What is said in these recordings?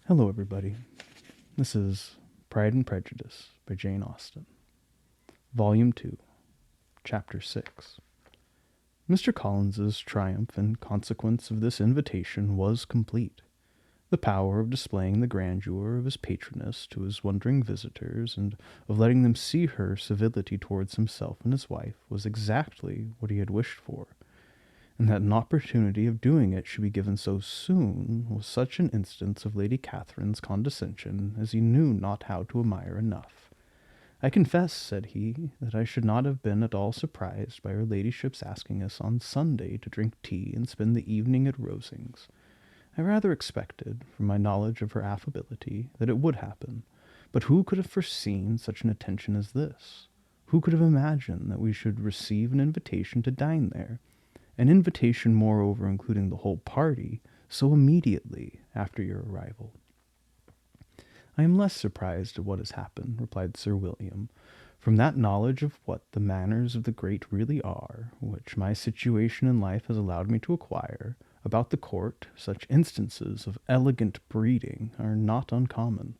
Hello, everybody. This is Pride and Prejudice by Jane Austen, Volume 2, Chapter 6. Mr. Collins's triumph in consequence of this invitation was complete. The power of displaying the grandeur of his patroness to his wondering visitors, and of letting them see her civility towards himself and his wife, was exactly what he had wished for, and that an opportunity of doing it should be given so soon was such an instance of Lady Catherine's condescension as he knew not how to admire enough. "I confess," said he, "that I should not have been at all surprised by her ladyship's asking us on Sunday to drink tea and spend the evening at Rosings. I rather expected, from my knowledge of her affability, that it would happen, but who could have foreseen such an attention as this? Who could have imagined that we should receive an invitation to dine there? An invitation, moreover, including the whole party, so immediately after your arrival." "I am less surprised at what has happened," replied Sir William, "from that knowledge of what the manners of the great really are, which my situation in life has allowed me to acquire. About the court, such instances of elegant breeding are not uncommon.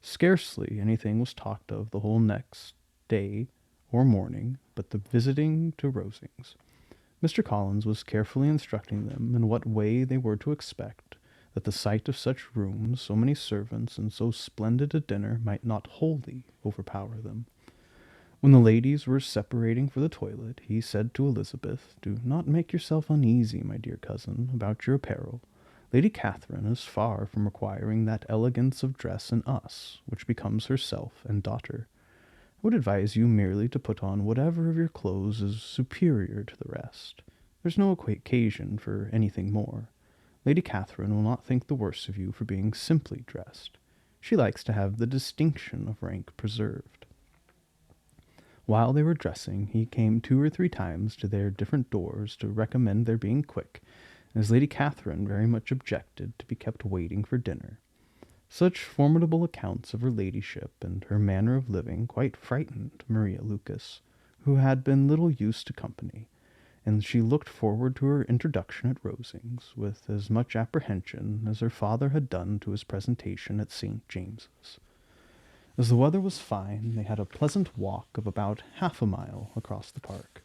Scarcely anything was talked of the whole next day or morning but the visiting to Rosings. Mr. Collins was carefully instructing them in what way they were to expect, that the sight of such rooms, so many servants, and so splendid a dinner might not wholly overpower them. When the ladies were separating for the toilet, he said to Elizabeth, "Do not make yourself uneasy, my dear cousin, about your apparel. Lady Catherine is far from requiring that elegance of dress in us, which becomes herself and daughter. I would advise you merely to put on whatever of your clothes is superior to the rest. There's no occasion for anything more. Lady Catherine will not think the worse of you for being simply dressed. She likes to have the distinction of rank preserved." While they were dressing, he came 2 or 3 times to their different doors to recommend their being quick, as Lady Catherine very much objected to be kept waiting for dinner. Such formidable accounts of her ladyship and her manner of living quite frightened Maria Lucas, who had been little used to company, and she looked forward to her introduction at Rosings with as much apprehension as her father had done to his presentation at St. James's. As the weather was fine, they had a pleasant walk of about half a mile across the park.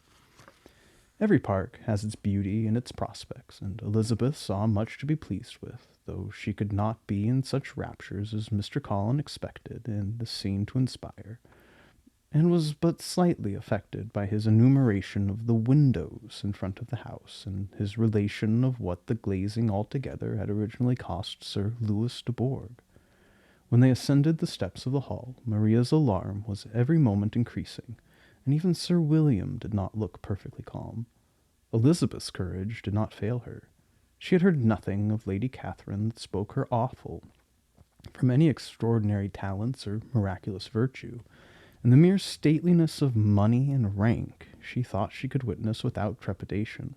Every park has its beauty and its prospects, and Elizabeth saw much to be pleased with, though she could not be in such raptures as Mr. Collins expected in the scene to inspire, and was but slightly affected by his enumeration of the windows in front of the house, and his relation of what the glazing altogether had originally cost Sir Louis de Bourgh. When they ascended the steps of the hall, Maria's alarm was every moment increasing, and even Sir William did not look perfectly calm. Elizabeth's courage did not fail her. She had heard nothing of Lady Catherine that spoke her awful from any extraordinary talents or miraculous virtue, and the mere stateliness of money and rank she thought she could witness without trepidation.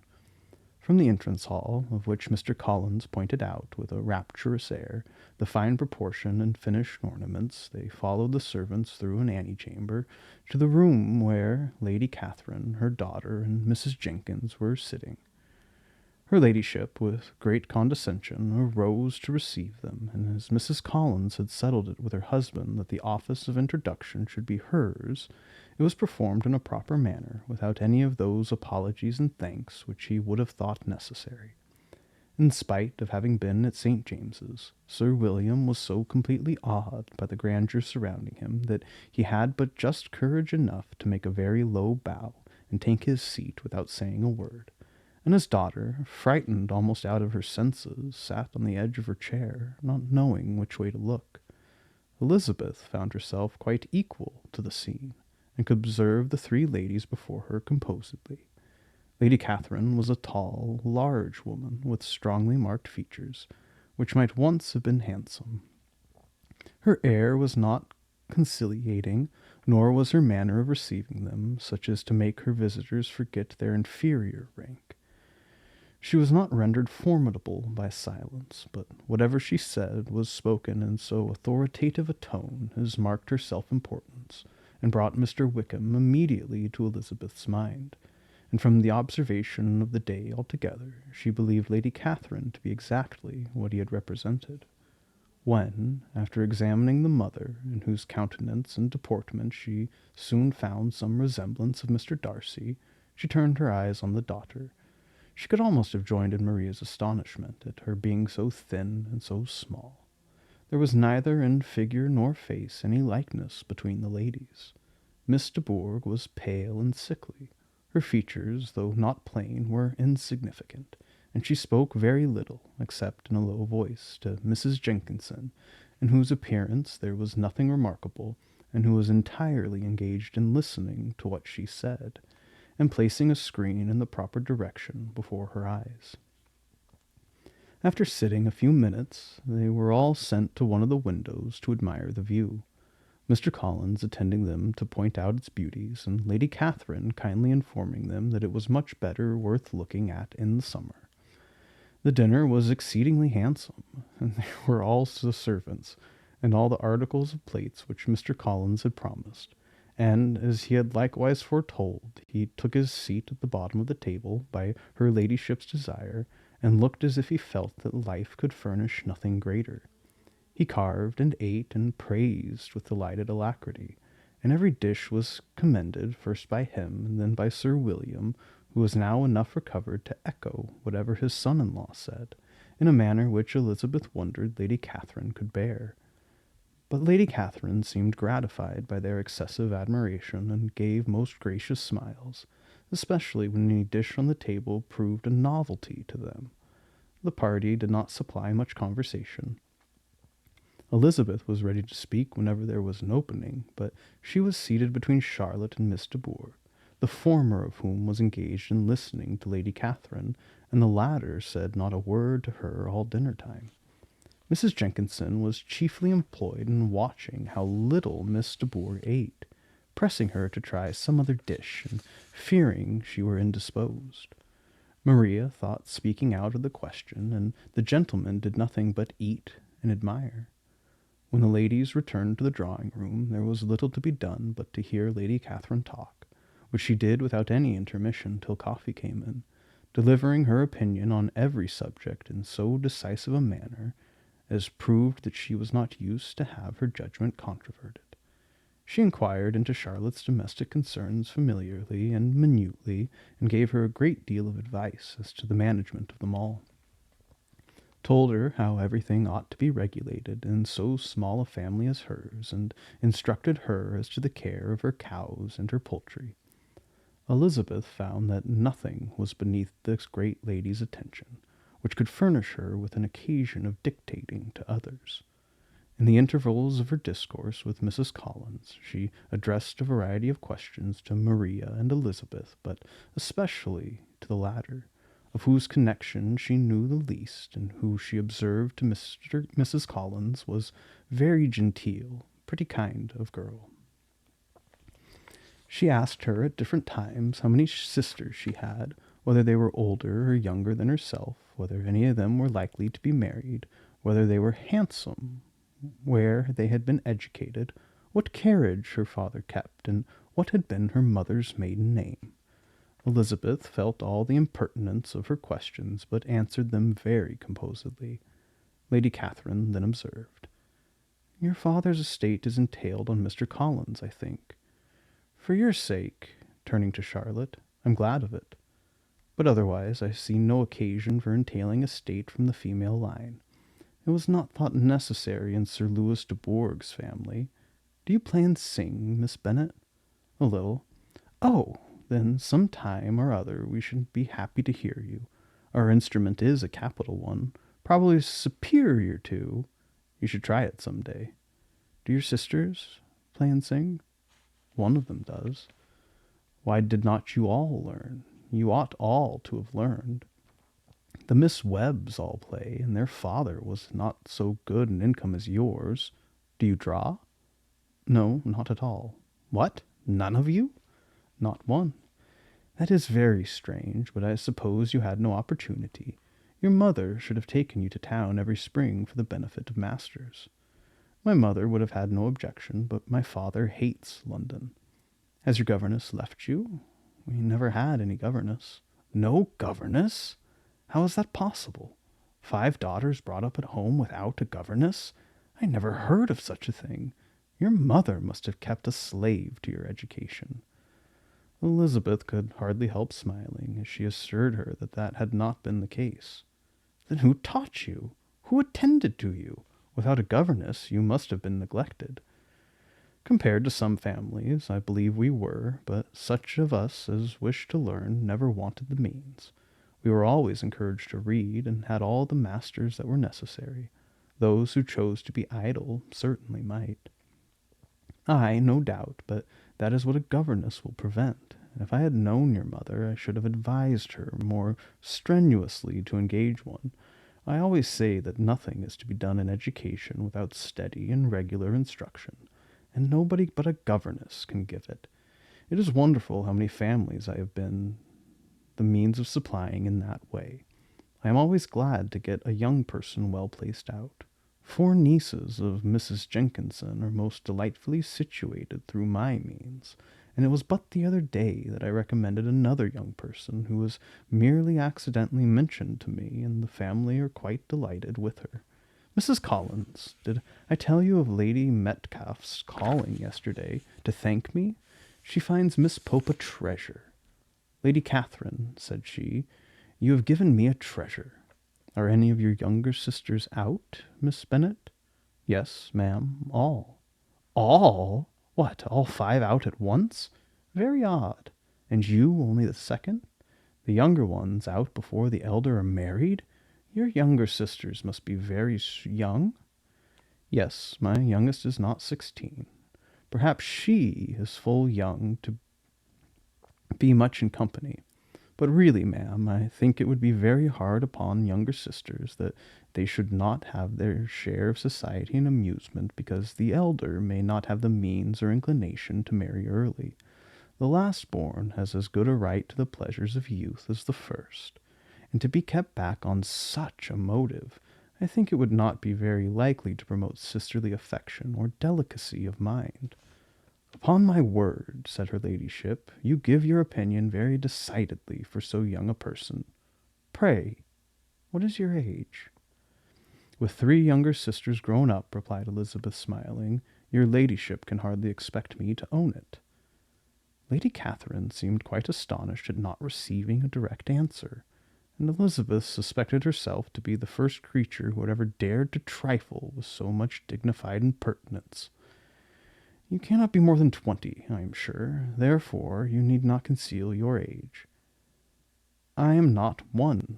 From the entrance hall, of which Mr. Collins pointed out, with a rapturous air, the fine proportion and finished ornaments, they followed the servants through an antechamber to the room where Lady Catherine, her daughter, and Mrs. Jenkins were sitting. Her ladyship, with great condescension, arose to receive them, and as Mrs. Collins had settled it with her husband that the office of introduction should be hers, it was performed in a proper manner, without any of those apologies and thanks which he would have thought necessary. In spite of having been at St. James's, Sir William was so completely awed by the grandeur surrounding him that he had but just courage enough to make a very low bow and take his seat without saying a word, and his daughter, frightened almost out of her senses, sat on the edge of her chair, not knowing which way to look. Elizabeth found herself quite equal to the scene, and could observe the 3 ladies before her composedly. Lady Catherine was a tall, large woman, with strongly marked features, which might once have been handsome. Her air was not conciliating, nor was her manner of receiving them such as to make her visitors forget their inferior rank. She was not rendered formidable by silence, but whatever she said was spoken in so authoritative a tone as marked her self-importance, and brought Mr. Wickham immediately to Elizabeth's mind, and from the observation of the day altogether, she believed Lady Catherine to be exactly what he had represented. When, after examining the mother, in whose countenance and deportment she soon found some resemblance of Mr. Darcy, she turned her eyes on the daughter, she could almost have joined in Maria's astonishment at her being so thin and so small. There was neither in figure nor face any likeness between the ladies. Miss de Bourgh was pale and sickly. Her features, though not plain, were insignificant, and she spoke very little, except in a low voice, to Mrs. Jenkinson, in whose appearance there was nothing remarkable, and who was entirely engaged in listening to what she said, and placing a screen in the proper direction before her eyes. After sitting a few minutes, they were all sent to one of the windows to admire the view, Mr. Collins attending them to point out its beauties, and Lady Catherine kindly informing them that it was much better worth looking at in the summer. The dinner was exceedingly handsome, and there were all the servants, and all the articles of plates which Mr. Collins had promised, and, as he had likewise foretold, he took his seat at the bottom of the table, by her ladyship's desire, and looked as if he felt that life could furnish nothing greater. He carved and ate and praised with delighted alacrity, and every dish was commended first by him and then by Sir William, who was now enough recovered to echo whatever his son-in-law said, in a manner which Elizabeth wondered Lady Catherine could bear. But Lady Catherine seemed gratified by their excessive admiration, and gave most gracious smiles, especially when any dish on the table proved a novelty to them. The party did not supply much conversation. Elizabeth was ready to speak whenever there was an opening, but she was seated between Charlotte and Miss de Bourgh, the former of whom was engaged in listening to Lady Catherine, and the latter said not a word to her all dinner-time. Mrs. Jenkinson was chiefly employed in watching how little Miss de Bourgh ate, pressing her to try some other dish, and fearing she were indisposed. Maria thought speaking out of the question, and the gentlemen did nothing but eat and admire. When the ladies returned to the drawing-room, there was little to be done but to hear Lady Catherine talk, which she did without any intermission till coffee came in, delivering her opinion on every subject in so decisive a manner as proved that she was not used to have her judgment controverted. She inquired into Charlotte's domestic concerns familiarly and minutely, and gave her a great deal of advice as to the management of them all. Told her how everything ought to be regulated in so small a family as hers, and instructed her as to the care of her cows and her poultry. Elizabeth found that nothing was beneath this great lady's attention, which could furnish her with an occasion of dictating to others. In the intervals of her discourse with Mrs. Collins, she addressed a variety of questions to Maria and Elizabeth, but especially to the latter, of whose connection she knew the least, and who she observed to Mrs. Collins was very genteel, pretty kind of girl. She asked her at different times how many sisters she had, whether they were older or younger than herself, whether any of them were likely to be married, whether they were handsome, where they had been educated, what carriage her father kept, and what had been her mother's maiden name. Elizabeth felt all the impertinence of her questions, but answered them very composedly. Lady Catherine then observed, "Your father's estate is entailed on Mr. Collins, I think. For your sake," turning to Charlotte, "I'm glad of it. But otherwise I see no occasion for entailing estate from the female line. It was not thought necessary in Sir Louis de Bourgh's family. Do you play and sing, Miss Bennet?" "A little." "Oh, then some time or other we should be happy to hear you. Our instrument is a capital one, probably superior to. You should try it some day. Do your sisters play and sing?" "One of them does." "Why did not you all learn? You ought all to have learned. The Miss Webbs all play, and their father was not so good an income as yours. Do you draw?" "No, not at all." "What? None of you?" "Not one." "That is very strange, but I suppose you had no opportunity. Your mother should have taken you to town every spring for the benefit of masters." "My mother would have had no objection, but my father hates London." "Has your governess left you?" "We never had any governess." "No governess? How is that possible? 5 daughters brought up at home without a governess? I never heard of such a thing. Your mother must have kept a slave to your education. Elizabeth could hardly help smiling as she assured her that that had not been the case. Then who taught you? Who attended to you? Without a governess, you must have been neglected. Compared to some families, I believe we were, but such of us as wished to learn never wanted the means. We were always encouraged to read, and had all the masters that were necessary. Those who chose to be idle certainly might. Ay, no doubt, but that is what a governess will prevent. And if I had known your mother, I should have advised her more strenuously to engage one. I always say that nothing is to be done in education without steady and regular instruction, and nobody but a governess can give it. It is wonderful how many families I have been the means of supplying in that way. I am always glad to get a young person well placed out. 4 nieces of Mrs. Jenkinson are most delightfully situated through my means, and it was but the other day that I recommended another young person who was merely accidentally mentioned to me, and the family are quite delighted with her. Mrs. Collins, did I tell you of Lady Metcalfe's calling yesterday to thank me? She finds Miss Pope a treasure. Lady Catherine, said she, you have given me a treasure. Are any of your younger sisters out, Miss Bennet? Yes, ma'am, all. All? What, all 5 out at once? Very odd. And you only the second? The younger ones out before the elder are married? Your younger sisters must be very young? Yes, my youngest is not 16. Perhaps she is full young to be much in company. But really, ma'am, I think it would be very hard upon younger sisters that they should not have their share of society and amusement because the elder may not have the means or inclination to marry early. The last born has as good a right to the pleasures of youth as the first, and to be kept back on such a motive, I think it would not be very likely to promote sisterly affection or delicacy of mind. Upon my word, said her ladyship, you give your opinion very decidedly for so young a person. Pray, what is your age? With 3 younger sisters grown up, replied Elizabeth, smiling, your ladyship can hardly expect me to own it. Lady Catherine seemed quite astonished at not receiving a direct answer, and Elizabeth suspected herself to be the first creature who had ever dared to trifle with so much dignified impertinence. You cannot be more than 20, I am sure. Therefore, you need not conceal your age. I am not 21.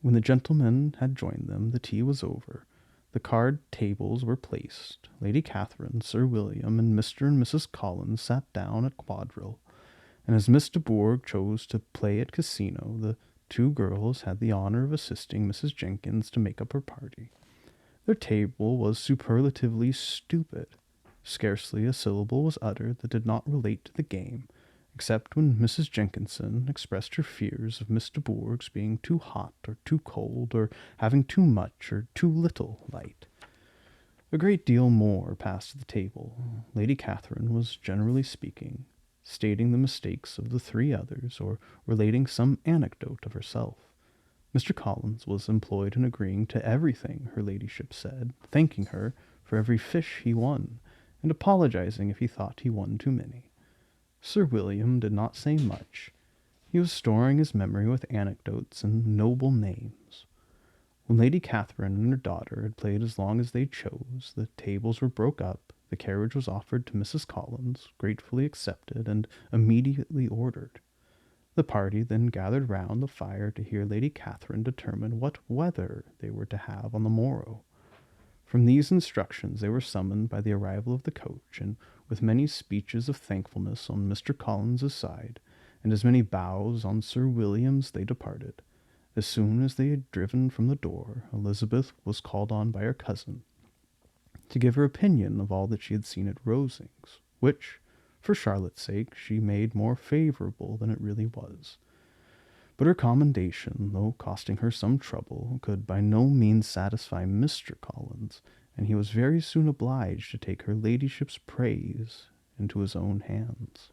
When the gentlemen had joined them, the tea was over. The card tables were placed. Lady Catherine, Sir William, and Mr. and Mrs. Collins sat down at quadrille, and as Miss de Bourgh chose to play at casino, the 2 girls had the honor of assisting Mrs. Jenkins to make up her party. Their table was superlatively stupid. Scarcely a syllable was uttered that did not relate to the game, except when Mrs. Jenkinson expressed her fears of Miss de Bourgh's being too hot or too cold, or having too much or too little light. A great deal more passed at the table. Lady Catherine was, generally speaking, stating the mistakes of the 3 others, or relating some anecdote of herself. Mr. Collins was employed in agreeing to everything her ladyship said, thanking her for every fish he won, and apologizing if he thought he won too many. Sir William did not say much. He was storing his memory with anecdotes and noble names. When Lady Catherine and her daughter had played as long as they chose, the tables were broke up, the carriage was offered to Mrs. Collins, gratefully accepted, and immediately ordered. The party then gathered round the fire to hear Lady Catherine determine what weather they were to have on the morrow. From these instructions they were summoned by the arrival of the coach, and with many speeches of thankfulness on Mr. Collins's side, and as many bows on Sir William's, they departed. As soon as they had driven from the door, Elizabeth was called on by her cousin to give her opinion of all that she had seen at Rosings, which, for Charlotte's sake, she made more favourable than it really was. But her commendation, though costing her some trouble, could by no means satisfy Mr. Collins, and he was very soon obliged to take her ladyship's praise into his own hands.